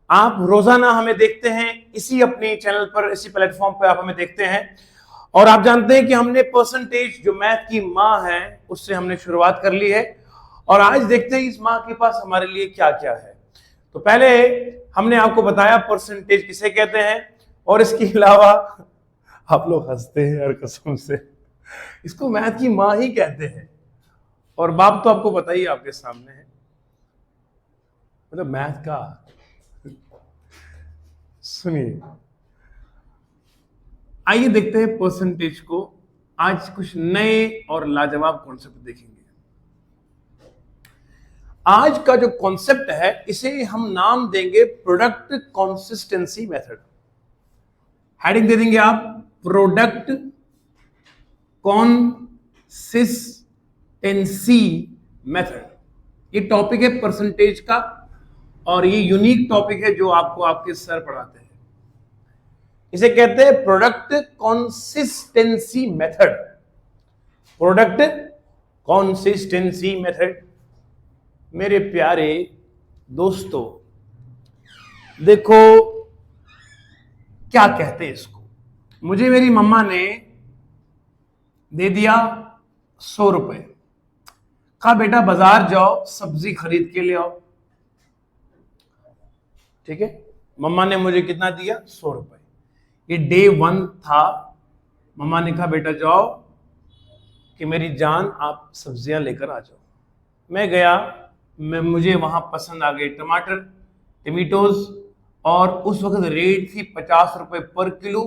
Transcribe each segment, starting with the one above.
आप रोजाना हमें देखते हैं इसी अपनी चैनल पर, इसी प्लेटफॉर्म पर आप हमें देखते हैं और आप जानते हैं कि हमने परसेंटेज जो मैथ की माँ है उससे हमने शुरुआत कर ली है और आज देखते हैं इस माँ के पास हमारे लिए क्या क्या है। तो पहले हमने आपको बताया परसेंटेज किसे कहते हैं और इसके अलावा आप लोग हंसते हैं हर कसम से, इसको मैथ की माँ ही कहते हैं और बाप तो आपको पता ही आपके सामने है, मतलब मैथ का। सुनिए, आइए देखते हैं परसेंटेज को। आज कुछ नए और लाजवाब कॉन्सेप्ट देखेंगे। आज का जो कॉन्सेप्ट है इसे हम नाम देंगे प्रोडक्ट कंसिस्टेंसी मेथड। हेडिंग दे देंगे आप प्रोडक्ट कंसिस्टेंसी मेथड। ये टॉपिक है परसेंटेज का और ये यूनिक टॉपिक है जो आपको आपके सर पढ़ाते हैं। इसे कहते हैं product consistency method. Product consistency method. मेरे प्यारे दोस्तों, देखो क्या कहते हैं इसको। मुझे मेरी मम्मा ने दे दिया 100 रुपए, कहा बेटा बाजार जाओ सब्जी खरीद के ले आओ। ठीक है, मम्मा ने मुझे कितना दिया? 100 रुपए। ये डे 1 था। मम्मा ने कहा बेटा जाओ कि मेरी जान आप सब्जियां लेकर आ जाओ। मैं गया, मुझे वहां पसंद आ गए टमाटर, टमेटोज, और उस वक्त रेट थी 50 रुपए पर किलो।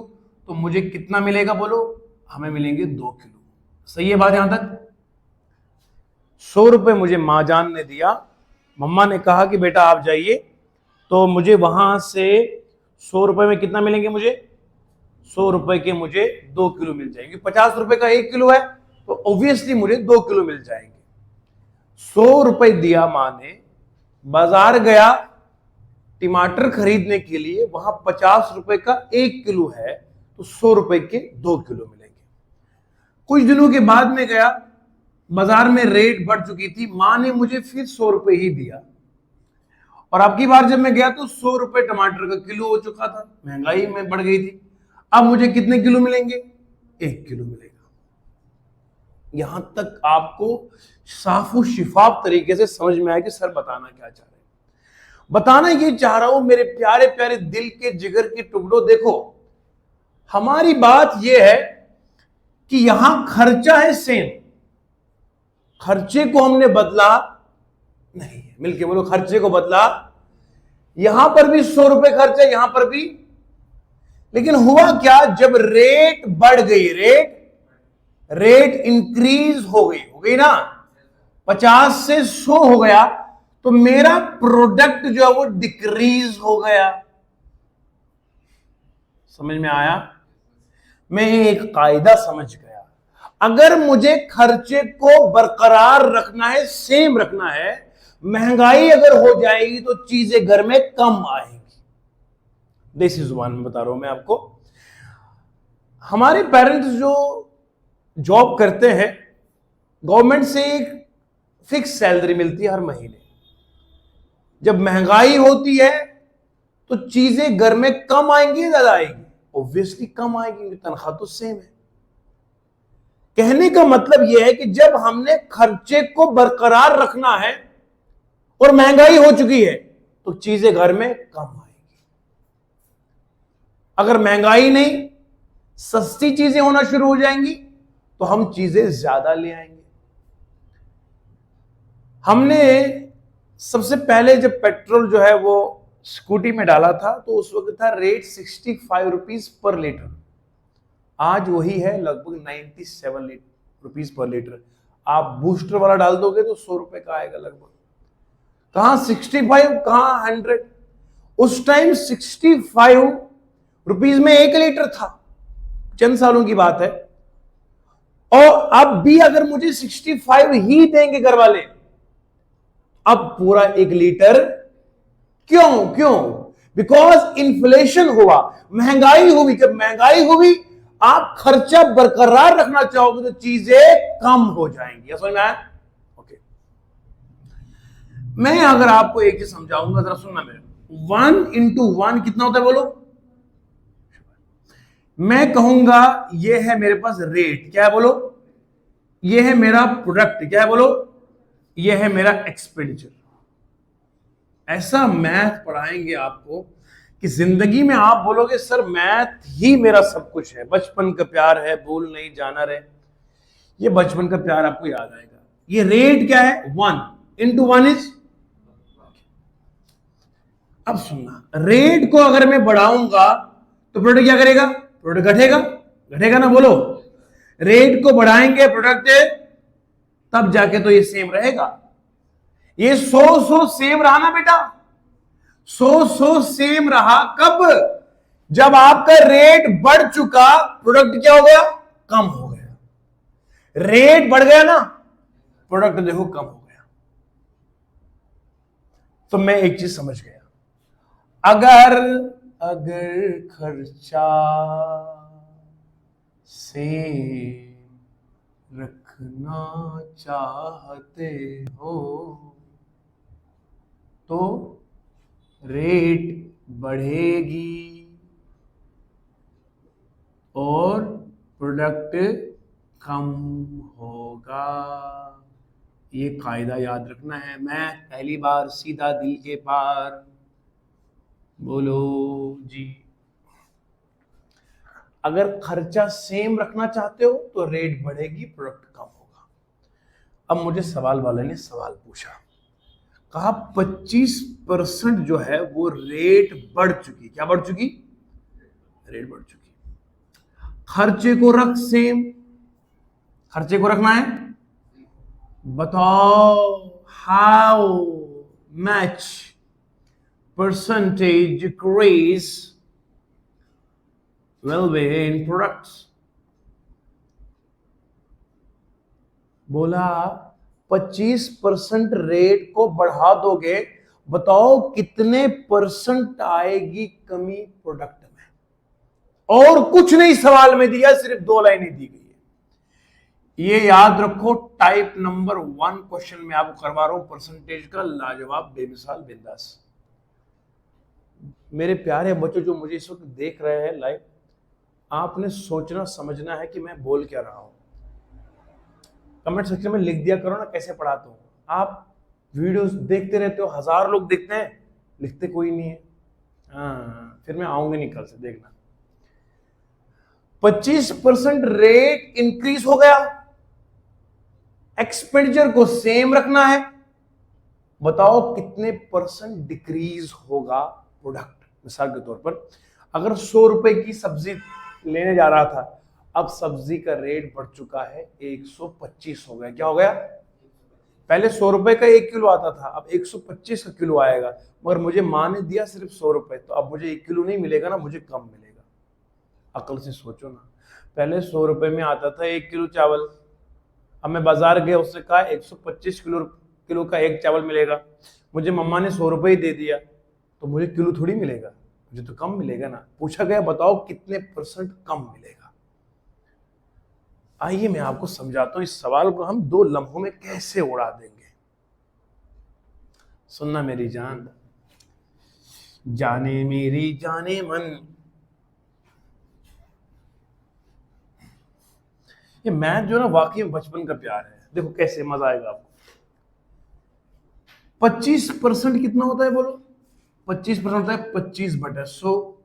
तो मुझे कितना मिलेगा बोलो? हमें मिलेंगे 2 किलो। सही है बात यहां तक? 100 रुपए मुझे माँ जान ने दिया। मम्मा ने कहा कि बेटा आप जाइए, तो मुझे वहां से 100 रुपए में कितना मिलेंगे? मुझे 100 रुपए के मुझे 2 किलो मिल जाएंगे। 50 रुपए का 1 किलो है तो ऑब्वियसली मुझे 2 किलो मिल जाएंगे। 100 रुपए दिया मां ने, बाजार गया टमाटर खरीदने के लिए, वहां 50 रुपए का 1 किलो है तो 100 रुपए के 2 किलो मिलेंगे। कुछ दिनों के बाद में गया, बाजार में रेट बढ़ चुकी थी, मां ने मुझे फिर 100 रुपए ही दिया और अब की बार जब मैं गया तो 100 रुपए टमाटर का किलो हो चुका था, महंगाई में बढ़ गई थी। अब मुझे कितने किलो मिलेंगे? 1 किलो मिलेगा। यहां तक आपको साफो शिफाफ तरीके से समझ में आया कि सर बताना क्या चाह रहे हैं। बताना ये चाह रहा हूं मेरे प्यारे प्यारे दिल के जिगर के टुकड़ों, देखो हमारी बात यह है कि यहां खर्चा है सेम, खर्चे को हमने बदला नहीं है। मिलके बोलो, खर्चे को बदला। यहां पर भी 100 रुपए खर्चा, यहां पर भी। लेकिन हुआ क्या, जब रेट बढ़ गई, रेट इंक्रीज हो गई ना, 50 से 100 हो गया, तो मेरा प्रोडक्ट जो है वो डिक्रीज हो गया। समझ में आया? मैं एक कायदा समझ गया, अगर मुझे खर्चे को बरकरार रखना है, सेम रखना है, महंगाई अगर हो जाएगी तो चीजें घर में कम आएंगी। देसी जुबान में बता रहा हूं मैं आपको। हमारे पेरेंट्स जो जॉब करते हैं, गवर्नमेंट से एक फिक्स सैलरी मिलती है हर महीने। जब महंगाई होती है तो चीजें घर में कम आएंगी, ज्यादा आएंगी? ऑब्वियसली कम आएंगी, तनख्वाह तो सेम है। कहने का मतलब यह है कि जब हमने खर्चे को बरकरार रखना है और महंगाई हो चुकी है तो चीजें घर में कम आएंगी। अगर महंगाई नहीं, सस्ती चीजें होना शुरू हो जाएंगी तो हम चीजें ज्यादा ले आएंगे। हमने सबसे पहले जब पेट्रोल जो है वो स्कूटी में डाला था तो उस वक्त था रेट 65 रुपीज पर लीटर। आज वही है लगभग 97 रुपीज पर लीटर। आप बूस्टर वाला डाल दोगे तो 100 रुपए का आएगा लगभग। कहां 65, कहां 100। उस टाइम 65 रुपीज में 1 लीटर था, चंद सालों की बात है। और अब भी अगर मुझे 65 ही देंगे घर वाले, अब पूरा 1 लीटर। क्यों? बिकॉज इन्फ्लेशन हुआ, महंगाई हुई। जब महंगाई हुई, आप खर्चा बरकरार रखना चाहोगे तो चीजें कम हो जाएंगी। समझ में आया? ओके, मैं अगर आपको एक चीज समझाऊंगा, जरा सुनना 1 इंटू 1 कितना होता है बोलो? मैं कहूंगा ये है मेरे पास रेट, क्या है बोलो? ये है मेरा प्रोडक्ट, क्या है बोलो? ये है मेरा एक्सपेंडिचर। ऐसा मैथ पढ़ाएंगे आपको कि जिंदगी में आप बोलोगे सर मैथ ही मेरा सब कुछ है, बचपन का प्यार है, भूल नहीं जाना रहे। ये बचपन का प्यार आपको याद आएगा। ये रेट क्या है? 1 इंटू 1 इज। अब सुनना, रेट को अगर मैं बढ़ाऊंगा तो प्रोडक्ट क्या करेगा? प्रोडक्ट घटेगा, घटेगा ना बोलो। रेट को बढ़ाएंगे प्रोडक्ट तब जाके तो ये सेम रहेगा। ये 100 सेम रहा ना बेटा, 100 सेम रहा कब? जब आपका रेट बढ़ चुका, प्रोडक्ट क्या हो गया? कम हो गया। रेट बढ़ गया ना, प्रोडक्ट देखो कम हो गया। तो मैं एक चीज समझ गया, अगर खर्चा से रखना चाहते हो तो रेट बढ़ेगी और प्रोडक्ट कम होगा। ये कायदा याद रखना है। मैं पहली बार सीधा दिल के पार, बोलो जी। अगर खर्चा सेम रखना चाहते हो तो रेट बढ़ेगी, प्रोडक्ट कम होगा। अब मुझे सवाल वाले ने सवाल पूछा, कहा 25% जो है वो रेट बढ़ चुकी। क्या बढ़ चुकी? रेट बढ़ चुकी। खर्चे को रख सेम, खर्चे को रखना है। बताओ how much percentage decrease will be in products? बोला 25% रेट को बढ़ा दोगे, बताओ कितने परसेंट आएगी कमी प्रोडक्ट में? और कुछ नहीं सवाल में दिया, सिर्फ 2 लाइनें दी गई है। ये याद रखो, टाइप नंबर 1 क्वेश्चन में आपको करवा रहा हूं परसेंटेज का, लाजवाब, बेमिसाल, बिंदास। मेरे प्यारे बच्चों जो मुझे इस वक्त देख रहे हैं लाइव, आपने सोचना समझना है कि मैं बोल क्या रहा हूं। कमेंट सेक्शन में लिख दिया करो ना कैसे पढ़ाता हूं। आप वीडियोस देखते रहते हो, 1000 लोग देखते हैं, लिखते कोई नहीं है। फिर मैं आऊंगी नहीं कल से, देखना। 25% रेट इंक्रीज हो गया, एक्सपेंडिचर को सेम रखना है, बताओ कितने परसेंट डिक्रीज होगा प्रोडक्ट। मिसाल के तौर पर अगर 100 रुपए की सब्जी लेने जा रहा था, अब सब्जी का रेट बढ़ चुका है, 125 हो गया। क्या हो गया? पहले 100 रुपए का 1 किलो आता था, अब 125 का किलो आएगा। मगर मुझे मां ने दिया सिर्फ 100 रुपए, तो अब मुझे 1 किलो नहीं मिलेगा ना, मुझे कम मिलेगा। अकल से सोचो ना, पहले 100 रुपए में आता था 1 किलो चावल, अब मैं बाजार गया, उससे कहा 125 किलो का 1 चावल मिलेगा। मुझे मम्मा ने 100 रुपए ही दे दिया, तो मुझे किलो थोड़ी मिलेगा, मुझे तो कम मिलेगा ना। पूछा गया बताओ कितने परसेंट कम मिलेगा। आइए मैं आपको समझाता हूं, इस सवाल को हम 2 लम्हों में कैसे उड़ा देंगे। सुनना मेरी जान, जाने मेरी जाने मन, ये मैथ जो ना वाकई में बचपन का प्यार है। देखो कैसे मजा आएगा आपको। 25% कितना होता है बोलो? 25% होता है 25/100।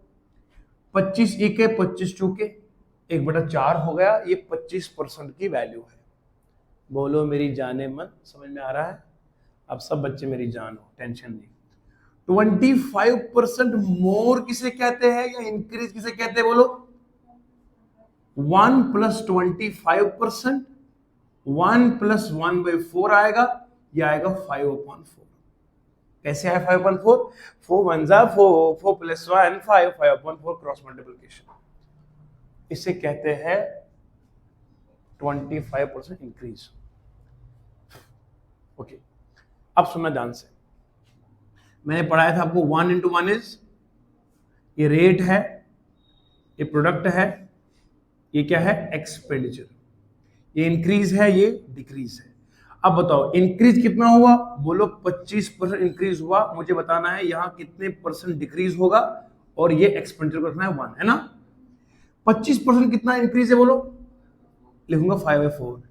25 1 है, 25 चूके 1/4 हो गया। ये 25% की वैल्यू है। बोलो मेरी जाने मन, समझ में आ रहा है? अब सब बच्चे मेरी जान हो, टेंशन नहीं। 25% मोर किसे कहते हैं या इंक्रीज किसे कहते हैं बोलो? 1 + 25%, 1 + 1/4 आएगा, ये आएगा 5/4। कैसे आया 5/4? 4 1 जा 4, 4 + 1 5, 5/4 क्रॉस मल्टीप्लिकेशन। इसे कहते हैं 25% इंक्रीज। ओके, अब सुनना ध्यान से। मैंने पढ़ाया था आपको 1 × 1 इज, ये रेट है, ये प्रोडक्ट है, ये क्या है? एक्सपेंडिचर। ये इंक्रीज है, ये डिक्रीज है। अब बताओ इंक्रीज कितना हुआ, बोलो 25% इंक्रीज हुआ, मुझे बताना है यहां कितने परसेंट डिक्रीज होगा, और ये एक्सपेंडिचर को रखना है 1, है ना। 25% कितना इंक्रीज है बोलो, लिखूंगा 5/4।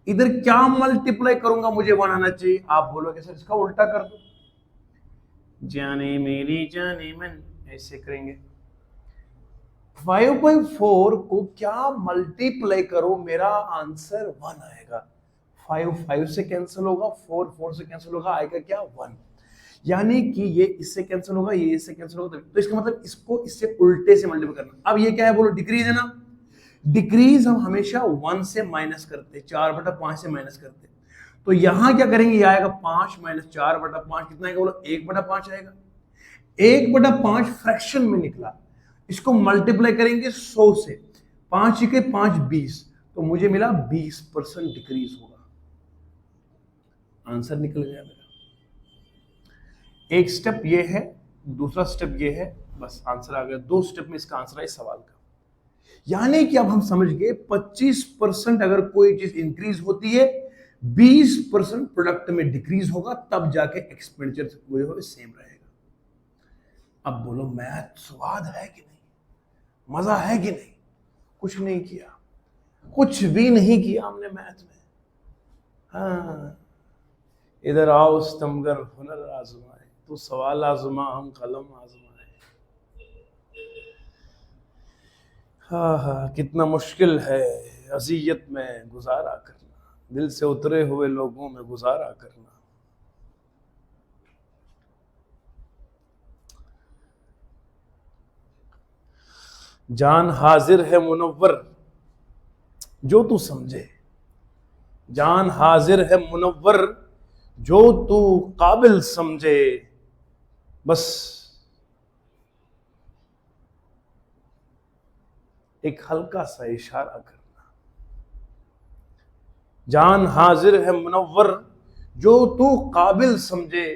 इधर क्या मल्टीप्लाई करूंगा, मुझे 1 आना चाहिए। आप बोलोगे सर इसका उल्टा कर दो, जाने मेरी जाने मन, ऐसे करेंगे। 5/4 को क्या मल्टीप्लाई करो, मेरा आंसर 1 आएगा। 5 5 से कैंसिल होगा, 4 4 से कैंसिल होगा, आएगा क्या 1। यानी कि ये इससे कैंसिल होगा, ये इससे कैंसिल होगा, तो इसका मतलब इसको इससे उल्टे से मल्टीप्लाई करना। अब ये क्या है बोलो, डिक्रीज है ना। डिक्रीज हम हमेशा 1 से माइनस करते, 4/5 से माइनस करते। तो यहां क्या करेंगे, ये आएगा 5 - 4/5 कितना आएगा बोलो, 1/5 आएगा। 1/5 फ्रैक्शन में निकला, इसको मल्टीप्लाई करेंगे 100 से, 5 के 5 20, तो मुझे मिला 20% डिक्रीज होगा। आंसर निकल गया मेरा। एक स्टेप ये है, दूसरा स्टेप ये है, बस आंसर आ गया। 2 स्टेप में इसका आंसर है इस सवाल का। यानी कि अब हम समझ गए 25% अगर कोई चीज इंक्रीज होती है, 20% प्रोडक्ट में डिक्रीज होगा, तब जाके एक्सपेंडिचर सेम रहेगा। अब बोलो मैथ स्वाद है कि नहीं, मजा है कि नहीं। कुछ नहीं किया, कुछ भी नहीं किया हमने मैथ में। हाँ, इधर आओ स्तंभगर हुनर आजमाए, तू सवाल आजमा हम कलम आजमाए। हाँ हाँ, कितना मुश्किल है अज़ियत में गुजारा करना, दिल से उतरे हुए लोगों में गुजारा करना। जान हाजिर है मुनव्वर जो तू समझे, जान हाजिर है मुनव्वर जो तू काबिल समझे, बस एक हल्का सा इशारा करना। जान हाजिर है मुनव्वर जो तू काबिल समझे,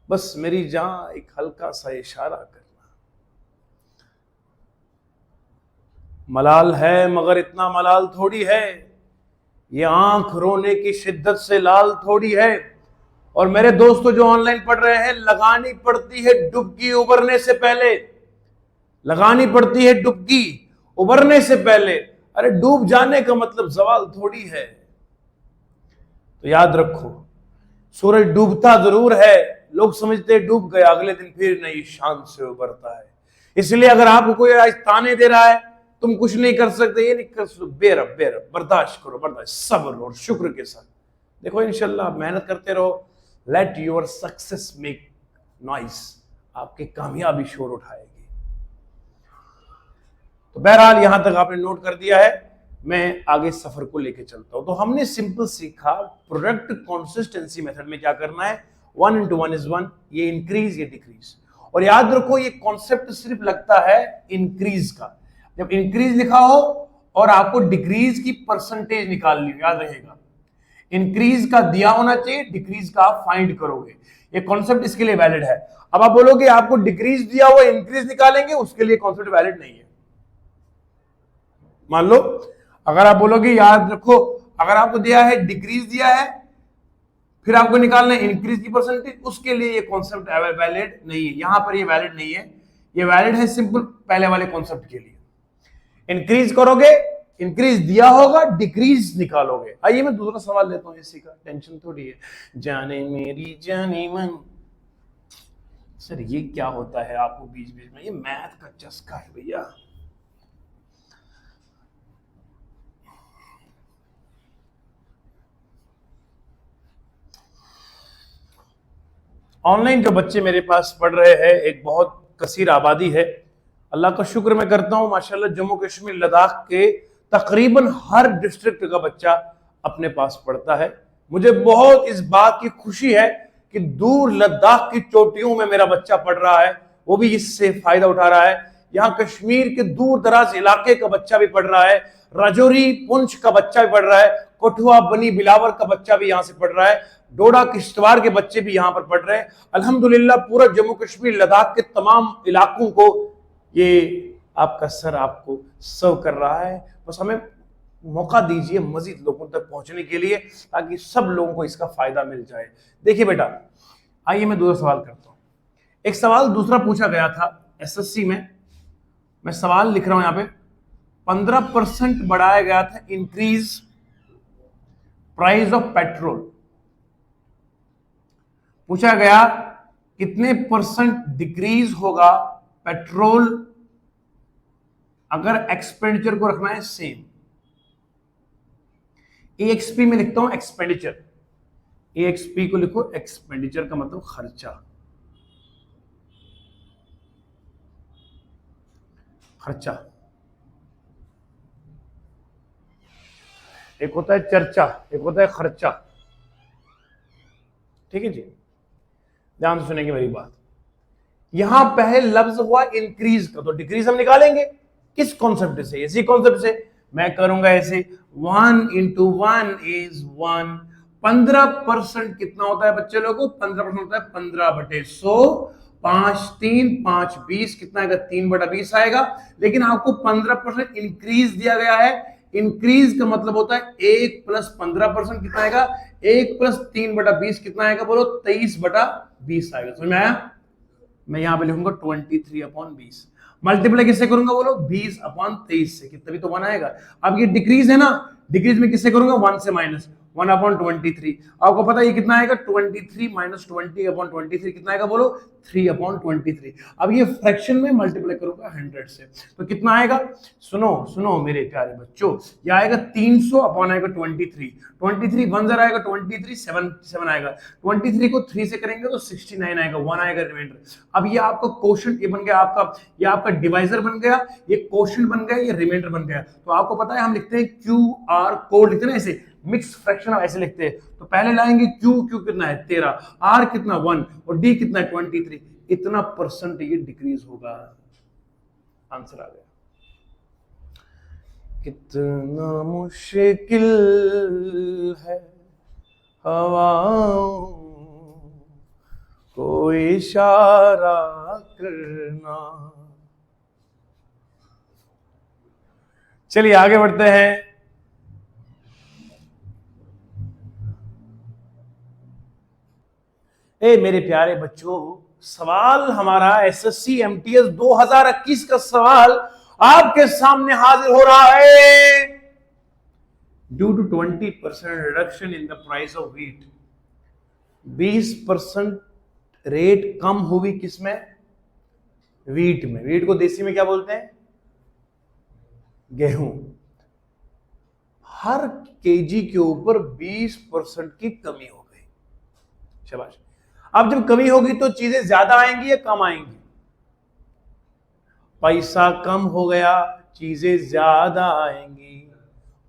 बस मेरी जान एक हल्का सा इशारा करना। मलाल है मगर इतना मलाल थोड़ी है, ये आंख रोने की शिद्दत से लाल थोड़ी है। और मेरे दोस्तों जो ऑनलाइन पढ़ रहे हैं, लगानी पड़ती है डुबकी उबरने से पहले, लगानी पड़ती है डुबकी उबरने से पहले। अरे डूब जाने का मतलब जवाल थोड़ी है। तो याद रखो, सूरज डूबता जरूर है, लोग समझते हैं डूब गया, अगले दिन फिर नई शान से उभरता है। इसलिए अगर आपको कोई आज ताने दे रहा है तुम कुछ नहीं कर सकते, ये नहीं कर सकते, बेरब बेरब बर्दाश्त करो, बर्दाश्त, सब्र और शुक्र के साथ देखो, इंशाल्लाह आप मेहनत करते रहो। Let your success make noise, आपकी कामयाबी शोर उठाएगी। तो बहरहाल यहां तक आपने नोट कर दिया है, मैं आगे सफर को लेके चलता हूं। तो हमने सिंपल सीखा प्रोडक्ट कंसिस्टेंसी मेथड में क्या करना है, 1 × 1 = 1, ये इंक्रीज ये डिक्रीज। और याद रखो ये कॉन्सेप्ट सिर्फ लगता है इंक्रीज का, जब इंक्रीज लिखा हो और आपको डिक्रीज की परसेंटेज निकालनी हो, याद रहेगा इंक्रीज का दिया होना चाहिए, डिक्रीज का आप फाइंड करोगे। ये कॉन्सेप्ट इसके लिए वैलिड है। अब आप बोलोगे आपको डिक्रीज दिया हुआ इंक्रीज निकालेंगे, उसके लिए कॉन्सेप्ट वैलिड नहीं है। मान लो अगर आप बोलोगे, याद रखो अगर आपको दिया है डिक्रीज दिया है, फिर आपको निकालना है इंक्रीज की परसेंटेज, उसके लिए ये कॉन्सेप्ट वैलिड नहीं है। यहां पर ये वैलिड नहीं है, ये वैलिड है सिंपल पहले वाले कॉन्सेप्ट के लिए। इंक्रीज करोगे, इंक्रीज दिया होगा, डिक्रीज निकालोगे। आइए मैं दूसरा सवाल लेता हूं, इसी का टेंशन थोड़ी है। जाने मेरी जाने मन, सर ये क्या होता है आपको बीच बीच में, ये मैथ का चस्का है भैया। ऑनलाइन जो बच्चे मेरे पास पढ़ रहे हैं, एक बहुत कसीर आबादी है, अल्लाह का शुक्र मैं करता हूं माशाल्लाह, जम्मू कश्मीर लद्दाख के तकरीबन हर डिस्ट्रिक्ट का बच्चा अपने पास पढ़ता है। मुझे बहुत इस बात की खुशी है कि दूर लद्दाख की चोटियों में मेरा बच्चा पढ़ रहा है, वो भी इससे फायदा उठा रहा है। यहाँ कश्मीर के दूर दराज इलाके का बच्चा भी पढ़ रहा है, राजौरी पुंछ का बच्चा भी पढ़ रहा है, कठुआ बनी बिलावर का बच्चा भी यहाँ से पढ़ रहा है, डोडा किश्तवाड़ के बच्चे भी यहाँ पर पढ़ रहे हैं। अल्हम्दुलिल्लाह पूरा जम्मू कश्मीर लद्दाख के तमाम इलाकों को ये आपका सर आपको सर्व कर रहा है। बस हमें मौका दीजिए मजीद लोगों तक पहुंचने के लिए, ताकि सब लोगों को इसका फायदा मिल जाए। देखिए बेटा, आइए मैं दूसरा सवाल करता हूं। एक सवाल दूसरा पूछा गया था एसएससी में, मैं सवाल लिख रहा हूं यहां पे। 15% बढ़ाया गया था इंक्रीज प्राइस ऑफ पेट्रोल। पूछा गया कितने परसेंट डिक्रीज होगा पेट्रोल अगर एक्सपेंडिचर को रखना है सेम। EXP में लिखता हूं एक्सपेंडिचर, EXP को लिखो एक्सपेंडिचर का मतलब खर्चा, खर्चा। एक होता है चर्चा, एक होता है खर्चा। ठीक है जी, ध्यान से सुनेंगे मेरी बात। यहां पहले लफ्ज हुआ इंक्रीज का, तो डिक्रीज हम निकालेंगे किस कॉन्सेप्ट से, इसी कॉन्सेप्ट से। मैं करूंगा ऐसे, 1 इंटू 1 इज 1। 15% कितना होता है बच्चे लोगों? 15% होता है 15/100। 5 3 5 20, कितना आएगा? 3/20 आएगा। लेकिन आपको 15% इंक्रीज दिया गया है। इंक्रीज का मतलब होता है 1 + 15%, कितना आएगा? 1 + 3/20 कितना आएगा? बोलो 23/20 आएगा। समझ में आया? मैं यहां पे लिखूंगा 23/20। मल्टीप्लाई किससे करूंगा? बोलो 20/23 से, कितना भी तो 1 आएगा। अब ये डिक्रीज है ना, डिक्रीज में किससे करूंगा? 1 से माइनस, 1/23। आपको पता है ये कितना आएगा? 23 - 20/23 कितना आएगा? बोलो 3/23। अब ये फ्रैक्शन में मल्टीप्लाई करूंगा 100 से, तो कितना आएगा? सुनो सुनो मेरे प्यारे बच्चों, ये आएगा 300 अपॉन आएगा 23। 23 1 जरा आएगा 23, 7 आएगा। 23 को 3 से करेंगे तो 69 आएगा, 1 आएगा रिमाइंडर। अब ये आपका क्वोशंट ये बन गया आपका, ये आपका डिवाइजर बन गया, ये क्वोशंट बन गया, ये रिमाइंडर बन गया। तो आपको पता है हम लिखते हैं QR कोड, लिखते हैं ना ऐसे, मिक्स फ्रैक्शन ऐसे लिखते हैं। तो पहले लाएंगे Q कितना है? 13, R कितना? 1, और D कितना है? 23। इतना परसेंट ये डिक्रीज होगा। आंसर आ गया। कितना मुश्किल है हवाओं को इशारा करना। चलिए आगे बढ़ते हैं। मेरे प्यारे बच्चों, सवाल हमारा SSC MTS 2021 का सवाल आपके सामने हाजिर हो रहा है। Due to 20% reduction in the price of wheat, 20% rate कम हुई किसमें? व्हीट में। व्हीट को देसी में क्या बोलते हैं? गेहूं। हर केजी के ऊपर 20% की कमी हो गई। शाबाश। अब जब कमी होगी तो चीजें ज्यादा आएंगी या कम आएंगी? पैसा कम हो गया, चीजें ज्यादा आएंगी।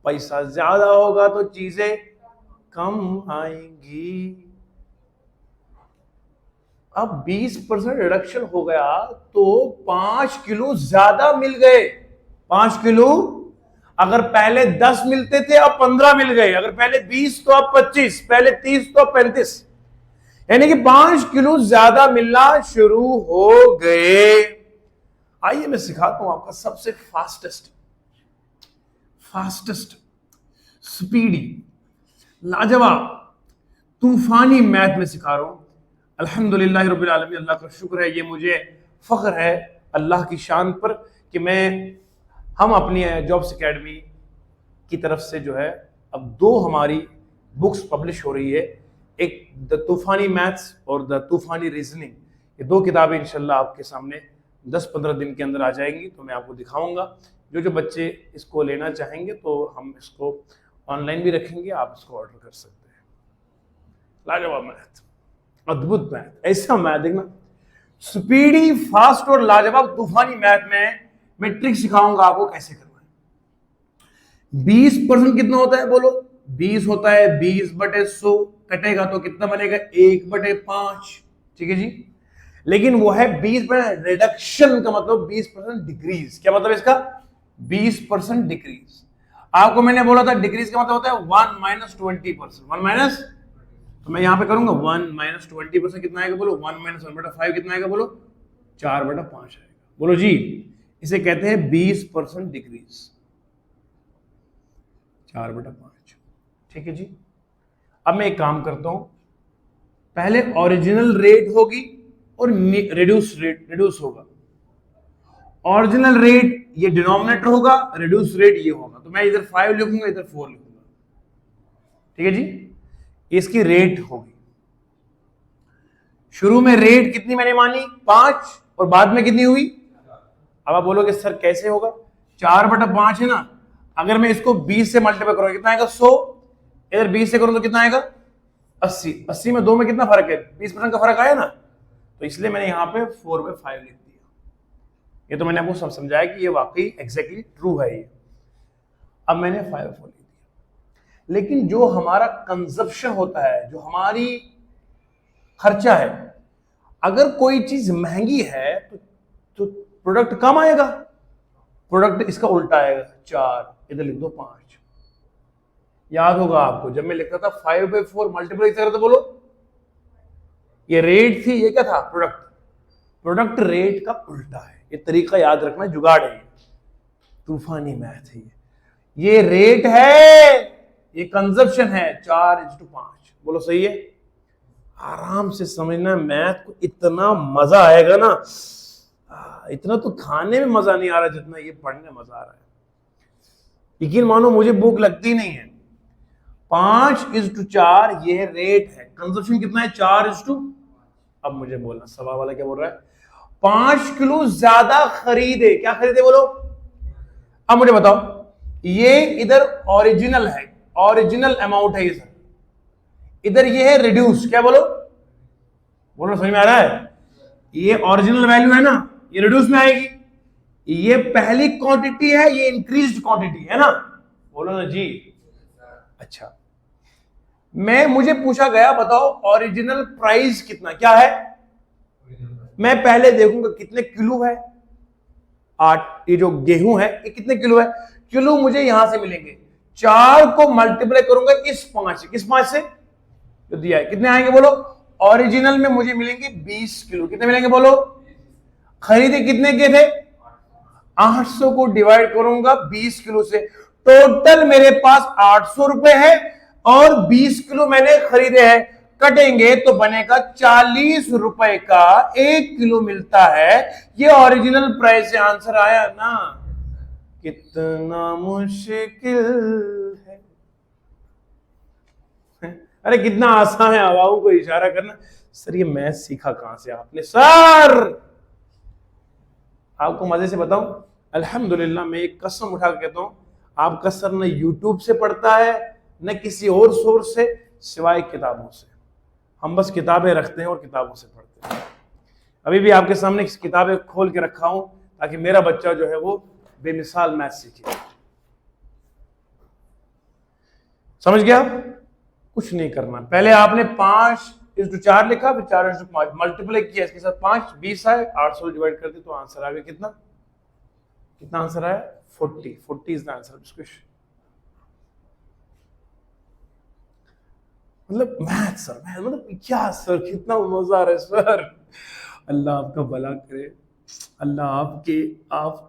पैसा ज्यादा होगा तो चीजें कम आएंगी। अब 20% रिडक्शन हो गया तो 5 किलो ज्यादा मिल गए। 5 किलो, अगर पहले 10 मिलते थे अब 15 मिल गए। अगर पहले 20 तो अब 25, पहले 30 तो अब 35, यानी कि 5 किलो ज्यादा मिलना शुरू हो गए। आइए मैं सिखाता हूं आपका सबसे फास्टेस्ट स्पीडी लाजवाब तूफानी मैथ में सिखा रहा हूं। अल्हम्दुलिल्लाह रब्बिल आलमीन, अल्लाह का शुक्र है, ये मुझे फख्र है अल्लाह की शान पर कि हम अपनी जॉब्स एकेडमी की तरफ से जो है अब 2 हमारी बुक्स पब्लिश हो रही है। एक द तूफानी मैथ्स और द तूफानी रीजनिंग। ये 2 किताबें इंशाल्लाह आपके सामने 10-15 दिन के अंदर आ जाएंगी, तो मैं आपको दिखाऊंगा। जो बच्चे इसको लेना चाहेंगे तो हम इसको ऑनलाइन भी रखेंगे, आप इसको ऑर्डर कर सकते हैं। लाजवाब मैथ, अद्भुत मैथ, ऐसा मैथ देखना, स्पीडी, फास्ट और लाजवाब तूफानी मैथ में मैं ट्रिक सिखाऊंगा आपको कैसे करना है। 20% कितना होता है? बोलो 20 होता है 20/100, कटेगा तो कितना बनेगा? 1/5। ठीक है जी। लेकिन वो है 20% रिडक्शन का मतलब 20% डिक्रीज। क्या मतलब इसका? 20% डिक्रीज। आपको मैंने बोला था डिक्रीज का मतलब होता है 1 - 20%। 1 माइनस, तो मैं यहां पे करूंगा 1 - 20% कितना आएगा? बोलो 1 - 1/5 कितना आएगा? बोलो 4/5 आएगा। बोलो जी, इसे कहते हैं 20% डिक्रीज। 4/5। ठीक है जी। अब मैं एक काम करता हूं, पहले ओरिजिनल रेट होगी और रिड्यूस होगा। ओरिजिनल रेट ये डिनोमिनेटर होगा, रिड्यूस रेट ये होगा। तो मैं इधर 5 लिखूंगा, इधर 4 लिखूंगा। ठीक है जी। इसकी रेट होगी, शुरू में रेट कितनी मैंने मानी 5 और बाद में कितनी हुई। अब आप बोलोगे सर कैसे होगा, 4/5 है ना, अगर मैं इसको 20 से मल्टीप्लाई करूंगा कितना आएगा 100, इधर 20 से करूं तो कितना आएगा 80। 80 में 2 में कितना फर्क है, 20% का फर्क आया ना, तो इसलिए मैंने यहां पे 4/5 लिख दिया। ये तो मैंने आपको सब समझाया कि ये वाकई एग्जैक्टली ट्रू है ये। अब मैंने 5/4 लिख दिया। लेकिन जो हमारा कंजप्शन होता है, जो हमारी खर्चा है, अगर कोई चीज महंगी है तो प्रोडक्ट कम आएगा, प्रोडक्ट इसका उल्टा आएगा। 4 इधर लिख दो 5। याद होगा आपको जब मैं लिखता था 5/4 मल्टीप्लाई कर, तो बोलो ये रेट थी, ये क्या था प्रोडक्ट। प्रोडक्ट रेट का उल्टा है, ये तरीका याद रखना, जुगाड़ है, तूफानी मैथ है ये रेट है, ये कंजप्शन है। 4:5 बोलो सही है। आराम से समझना, मैथ को इतना मजा आएगा ना, इतना तो खाने में मजा नहीं आ रहा जितना ये पढ़ने में मजा आ रहा है। यकीन मानो मुझे भूख लगती नहीं है। 5:4 ये रेट है, कंजप्शन कितना है 4:। अब मुझे बोलना, सवा वाला क्या बोल रहा है, 5 किलो ज्यादा खरीदे, क्या खरीदे बोलो। अब मुझे बताओ, ये इधर ओरिजिनल है, ओरिजिनल अमाउंट है ये सर, इधर ये है रिड्यूस, क्या बोलो, बोलो समझ में आ रहा है। ये ओरिजिनल वैल्यू है ना, ये रिड्यूस में आएगी। ये पहली क्वांटिटी है, ये इंक्रीज्ड क्वांटिटी है ना, बोलो ना जी। अच्छा, मुझे पूछा गया बताओ ओरिजिनल प्राइस कितना, क्या है, मैं पहले देखूंगा कितने किलो है। 8, ये जो गेहूं है ये कितने किलो है, किलो मुझे यहां से मिलेंगे। 4 को मल्टीप्लाई करूंगा इस 5 से, किस 5 से जो दिया है, कितने आएंगे बोलो। ओरिजिनल में मुझे मिलेंगे 20 किलो, कितने मिलेंगे बोलो। खरीदे कितने के थे, 800 को डिवाइड करूंगा 20 किलो से, टोटल मेरे पास 800 रुपए है और 20 किलो मैंने खरीदे हैं। कटेंगे तो बनेगा 40 रुपए का 1 किलो मिलता है। ये ओरिजिनल प्राइस से आंसर आया ना। कितना मुश्किल है, अरे कितना आसान है हवाओं को इशारा करना। सर ये मैथ सीखा कहां से आपने सर। आपको मजे से बताऊं, अल्हम्दुलिल्लाह मैं एक कसम उठा के कहता हूं, आपका सर न यूट्यूब से पढ़ता है न किसी और सोर्स से, सिवाय किताबों से। हम बस किताबें रखते हैं और किताबों से पढ़ते हैं। अभी भी आपके सामने किताबें खोल के रखा हूं ताकि मेरा बच्चा जो है वो बेमिसाल मैथ सीखे। समझ गया, कुछ नहीं करना। पहले आपने 5:4 लिखा, फिर 4:5 मल्टीप्लाई किया इसके साथ 5, 20 आए, 800 डिवाइड कर दी तो आंसर आ गया कितना, कितना आंसर आया 40। 40 is the answer of this question. मतलब मैथ सर, मतलब क्या सर, कितना मजा आ रहा है सर। अल्लाह आपका भला करे, अल्लाह आप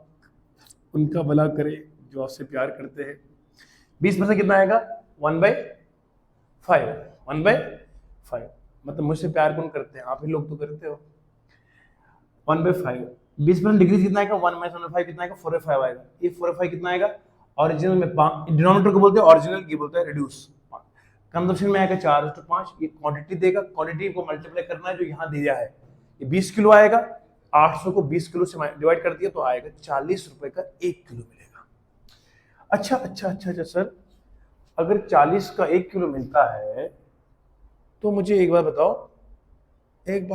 उनका भला करे जो आपसे प्यार करते हैं। 20% कितना आएगा 1/5। 1/5 मतलब मुझसे प्यार कौन करते हैं, आप ही लोग तो करते हो। 1/5 20% डिग्री कितना आएगा, 1/5 कितना आएगा 4/5 आएगा। ये 4/5 कितना आएगा, ओरिजिनल में डिनोमिनेटर को बोलते हैं ओरिजिनल, ये बोलता है रिड्यूस। कंजप्शन में आएगा 4:5, ये क्वांटिटी देगा, क्वांटिटी को मल्टीप्लाई करना है जो यहाँ दिया है। ये 20 किलो आएगा, 800 को 20 किलो से डिवाइड कर दिया तो आएगा 40 रुपए का 1 किलो मिलेगा। अच्छा सर, अगर 40 का 1 किलो मिलता है तो मुझे एक बात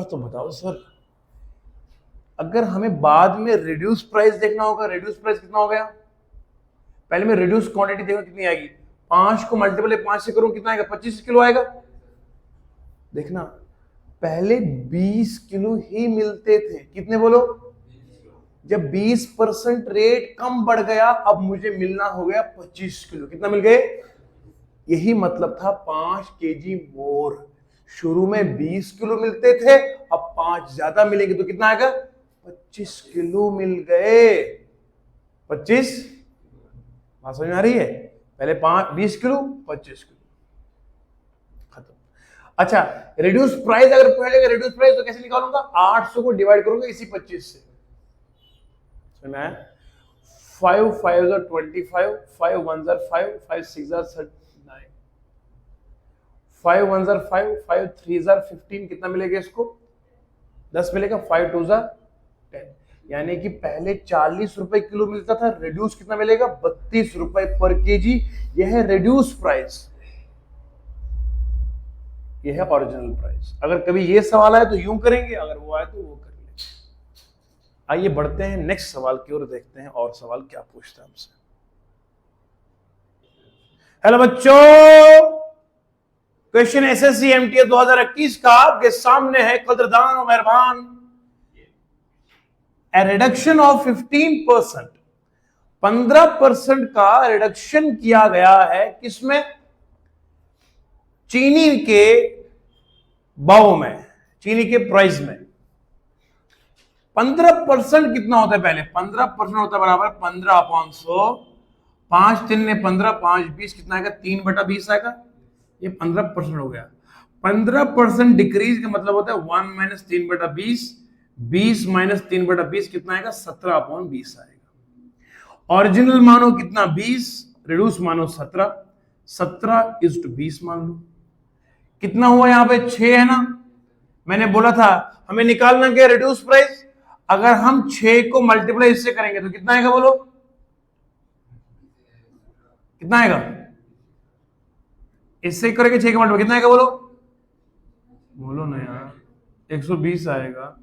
तो बताओ सर, अगर हमें बाद में रिड्यूस प्राइस देखना होगा, रिड्यूस प्राइस कितना हो गया, पहले मैं रिड्यूस क्वांटिटी देखूं कितनी आएगी, 5 को मल्टीप्लाई 5 से करूं कितना आएगा 25 किलो आएगा। देखना पहले 20 किलो ही मिलते थे, कितने बोलो, जब 20% रेट कम बढ़ गया अब मुझे मिलना हो गया 25 किलो। कितना मिल गए, यही मतलब था 5 केजी मोर। शुरू में 20 किलो मिलते थे, अब 5 ज्यादा मिलेंगे तो कितना आएगा 25 किलो मिल गए। 25 बात समझ में आ रही है, पहले 20 किलो 25 किलो खत्म। अच्छा, रिड्यूस प्राइस अगर पहले रिड्यूस प्राइस तो कैसे निकालूंगा? 800 को डिवाइड करूंगा इसी 25 से। सुना है? 5 5 25, 5 1 5, 5 6 39, 5 1 5, 5 3 15, कितना मिलेगा इसको? 10 मिलेगा। 5 2 10, यानी कि पहले 40 रुपए किलो मिलता था, रिड्यूस कितना मिलेगा? 32 रुपए पर केजी। यह है रिड्यूस प्राइस, यह है ओरिजिनल प्राइस। अगर कभी ये सवाल आए तो यूं करेंगे, अगर वो आए तो वो कर लेंगे। आइए बढ़ते हैं नेक्स्ट सवाल की ओर, देखते हैं और सवाल क्या पूछता है हमसे। हेलो बच्चों, क्वेश्चन एसएससी एमटीएस 2021 का आपके सामने है। कदरदान और मेहरबान, ए रिडक्शन ऑफ 15%, 15% का रिडक्शन किया गया है किसमें? चीनी के भाव में, चीनी के प्राइस में। 15% कितना होता है? पहले 15% होता है बराबर 15/100, 5 3 ने 15, 5 20, कितना आएगा? 3/20 आएगा। ये 15% हो गया। 15% डिक्रीज का मतलब होता है 1 - 3/20, 20 - 3/20 कितना आएगा? 17/20 आएगा। ओरिजिनल मानो कितना? 20, रिड्यूस मानो 17, 17:20 मान लो। कितना हुआ यहां पे? 6 है ना। मैंने बोला था हमें निकालना क्या? Reduce price. अगर हम 6 को मल्टीप्लाई इससे करेंगे तो कितना आएगा? बोलो कितना आएगा? इससे करेंगे 6 का मल्टीप्लाई, कितना आएगा? बोलो बोलो ना यार। 120 आएगा।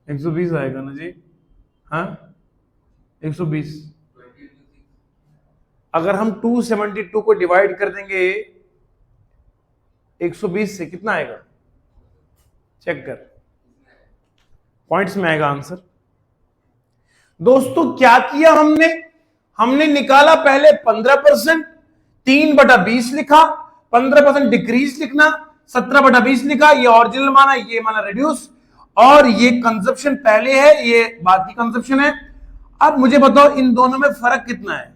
120 आएगा ना जी। हाँ 120। अगर हम 272 को डिवाइड कर देंगे 120 से, कितना आएगा? चेक कर, पॉइंट्स में आएगा आंसर। दोस्तों क्या किया हमने? हमने निकाला पहले 15%, 3/20 लिखा, 15% डिक्रीज लिखना, 17/20 लिखा। ये ओरिजिनल माना, ये माना रिड्यूस, और ये कंजप्शन पहले है, ये बाद की कंजप्शन है। अब मुझे बताओ इन दोनों में फर्क कितना है?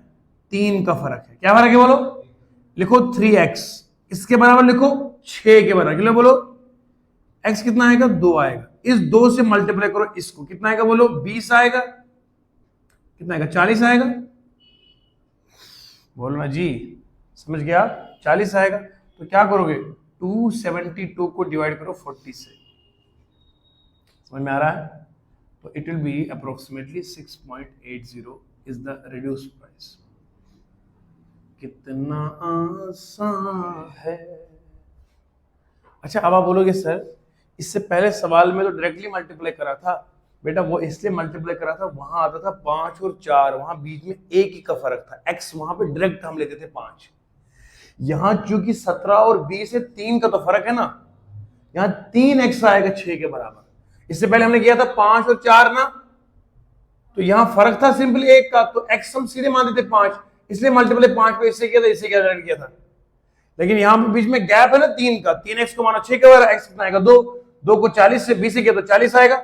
3 का फर्क है। क्या फर्क है? बोलो। लिखो 3x, इसके बराबर लिखो 6 के बराबर। किलो बोलो x कितना आएगा? 2 आएगा। इस 2 से मल्टीप्लाई करो इसको, कितना आएगा? बोलो 20 आएगा। कितना आएगा? 40 आएगा। बोलो ना जी, समझ गया? 40 आएगा। तो क्या करोगे? 272 को डिवाइड करो 40 से। समझ में आ रहा है? तो it will be approximately 6.80 is the reduce price. कितना आसान है। अच्छा, अब आप बोलोगे सर इससे पहले सवाल में तो डायरेक्टली मल्टीप्लाई करा था। बेटा वो इसलिए मल्टीप्लाई करा था, वहां आता था 5 और 4, वहां बीच में 1 ही का फर्क था। x वहां पे डायरेक्ट हम लेते थे 5। यहां चूंकि 17 और 20 से 3 का तो फर्क है ना, यहां 3x आएगा 6 के बराबर। इससे पहले हमने किया था 5 और 4 ना, तो यहां फर्क था सिंपली 1 का, तो x हम सीधे मान देते 5, इसलिए मल्टीप्लाई 5 पे इससे किया था, इससे किया था। लेकिन यहां पे बीच में गैप है ना 3 का, 3x को माना 6 के बराबर, x कितना आएगा? 2, 2 को 40 से 20 से किया तो 40 आएगा।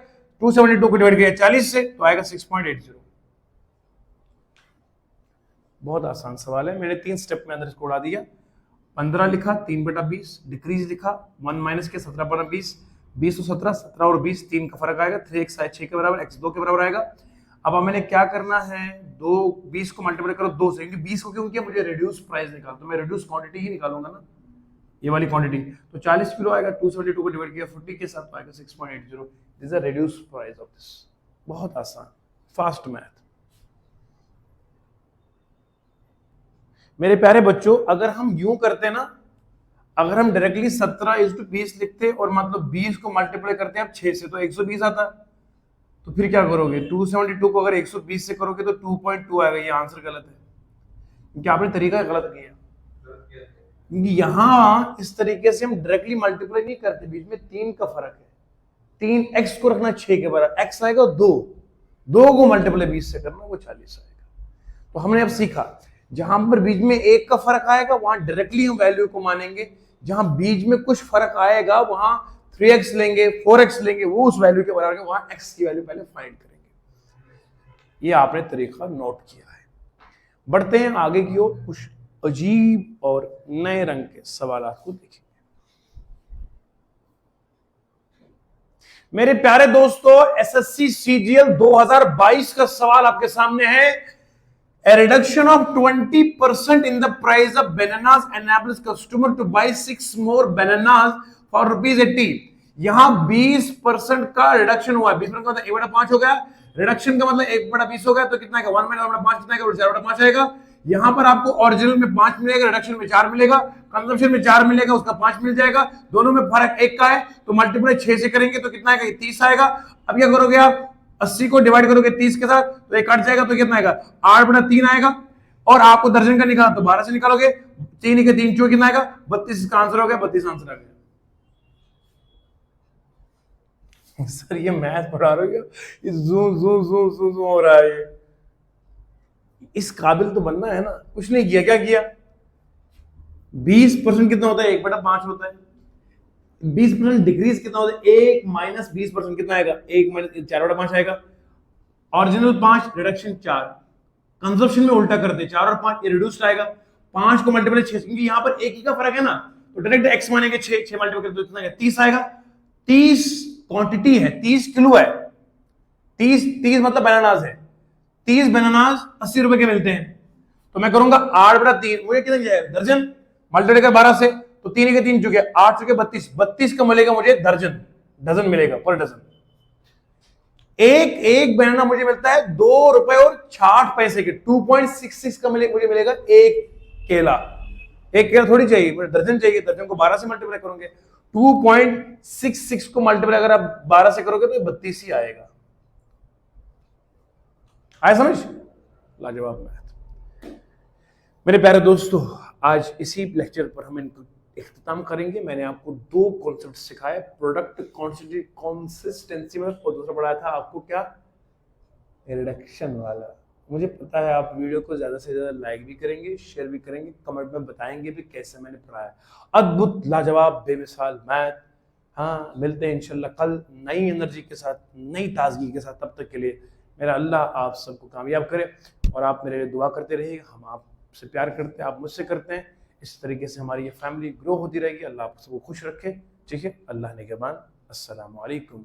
272 को डिवाइड किया 40 से तो आएगा 6.80। बहुत आसान सवाल है, मैंने 3 स्टेप में अंदर इसको उड़ा दिया। 15 लिखा, 3/20, डिक्रीज लिखा, 1 माइनस के 17/20, 20 और 17, 17 और 20, 3 का फर्क आएगा, 3x आए 6 के बराबर, x 2 के बराबर आएगा। अब मैंने क्या करना है? 20 को मल्टीप्लाई करो 2 से, क्योंकि 20 को क्यों किया? मुझे रिड्यूस प्राइस निकाल, तो मैं रिड्यूस क्वांटिटी ही निकालूंगा ना, ये वाली क्वांटिटी। तो 40 किलो आएगा, 272 को डिवाइड किया 40 के साथ तो आएगा 6.80। This is the reduce price of this. बहुत आसान, फास्ट मैथ। मेरे प्यारे बच्चों, अगर हम यूं करते ना, अगर हम डायरेक्टली 17:20 लिखते और मतलब 20 को मल्टीप्लाई करते हैं आप 6 से तो 120 आता, तो फिर क्या करोगे? 272 को अगर 120 से करोगे तो 2.2 आएगा। ये आंसर गलत है, क्योंकि आपने तरीका गलत किया। क्योंकि यहां इस तरीके से हम डायरेक्टली मल्टीप्लाई नहीं करते, बीच में 3 का फर्क है। 3x को रखना 6 के बराबर, x आएगा 2, 2 को मल्टीप्लाई 20 से करना, वो 40 आएगा। तो हमने अब सीखा, जहां पर बीच में 1 का फर्क आएगा वहां डायरेक्टली हम वैल्यू को मानेंगे, जहां बीच में कुछ फर्क आएगा वहां 3x लेंगे, 4x लेंगे, वो उस वैल्यू के बराबर है, वहां x की वैल्यू पहले फाइंड करेंगे। ये आपने तरीका नोट किया है। बढ़ते हैं आगे की ओर, कुछ अजीब और नए रंग के सवालात को देखेंगे। मेरे प्यारे दोस्तों, एसएससी सीजीएल 2022 का सवाल आपके सामने है। A reduction of 20% in the price of bananas enables customer to buy 6 more bananas for ₹80। यहां 20% का रिडक्शन हुआ है। 20% का मतलब 1/5 हो गया। रिडक्शन का मतलब 1/20 हो गया, तो कितना आएगा? 1/5 कितना आएगा? 4/5 आएगा। यहां पर आपको ओरिजिनल में 5 मिलेगा, रिडक्शन में 4 मिलेगा, कंजम्पशन में 4 मिलेगा, उसका 5 मिल जाएगा। दोनों में फर्क 1 का है, तो मल्टीप्लाई 6 से करेंगे तो कितना आएगा? 30 आएगा। अब क्या करोगे आप? 80 को डिवाइड करोगे 30 के साथ, तो एक कट जाएगा, तो कितना आएगा? 8/3 आएगा। और आपको दर्जन का निकालना, तो 12 से निकालोगे, 3 के 3 चो कितना आएगा? 32 का आंसर हो गया। 32 आंसर आ गया। सर ये मैथ पढ़ा रहे हो, ये जू जू जू जू जू हो रहा है। इस काबिल तो बनना है ना। कुछ नहीं किया, क्या किया? 20% कितना होता है? 1/5 होता है। 20% डिक्रीज कितना होता है? 1 माइनस 20% कितना आएगा? 1 माइनस 4/5 आएगा। Original 5, reduction 4। कंजप्शन में उल्टा करते, 4 और 5 ये रिड्यूस्ड आएगा। 5 को मल्टीप्लाई 6, क्योंकि यहां पर एक ही का फर्क है ना, तो डायरेक्ट एक्स मानेंगे। 6 मल्टीप्लाई करते तो कितना आएगा? 30 आएगा। 30 क्वांटिटी है, 30 किलो है। 30 मतलब बनानास है। 30 बनानास 80 रुपए के मिलते हैं। तो मैं करूंगा 8/3, मुझे कितना जाएगा? दर्जन। मल्टीप्लाई कर 12 से, तो 3 के 3 चुके, 8 चुके 32। 32 का मिलेगा मुझे दर्जन, डजन मिलेगा, पर डजन। एक बनाना मुझे मिलता है 2 रुपए और 60 पैसे के। 2.66 का मुझे मिलेगा एक केला। एक केला थोड़ी चाहिए, मुझे दर्जन चाहिए। दर्जन को 12 से मल्टीप्लाई करोगे, 2.66 को मल्टीप्लाई अगर आप 12 से करोगे तो 32 ही आएगा। आया समझ? लाजवाब मैथ। मेरे प्यारे दोस्तों, आज इसी लेक्चर पर हम इनको इख्तिताम करेंगे। मैंने आपको 2 कॉन्सेप्ट सिखाए, प्रोडक्ट कंसिस्टेंसी में, और दूसरा पढ़ाया था आपको क्या? रिडक्शन वाला। मुझे पता है आप वीडियो को ज्यादा से ज्यादा लाइक भी करेंगे, शेयर भी करेंगे, कमेंट में बताएंगे भी कैसे मैंने पढ़ाया। अद्भुत, लाजवाब, बेमिसाल मैथ। हाँ, मिलते हैं इंशाल्लाह कल नई एनर्जी के साथ, नई ताजगी के साथ। तब तक के लिए मेरा अल्लाह आप सबको कामयाब करे, और आप मेरे लिए दुआ करते रहिए। हम आपसे प्यार करते हैं, आप मुझसे करते हैं। इस तरीके से हमारी ये फैमिली ग्रो होती रहेगी। अल्लाह आप सबको खुश रखे। ठीक है, अल्लाह निगहबान। अस्सलामु अलैकुम।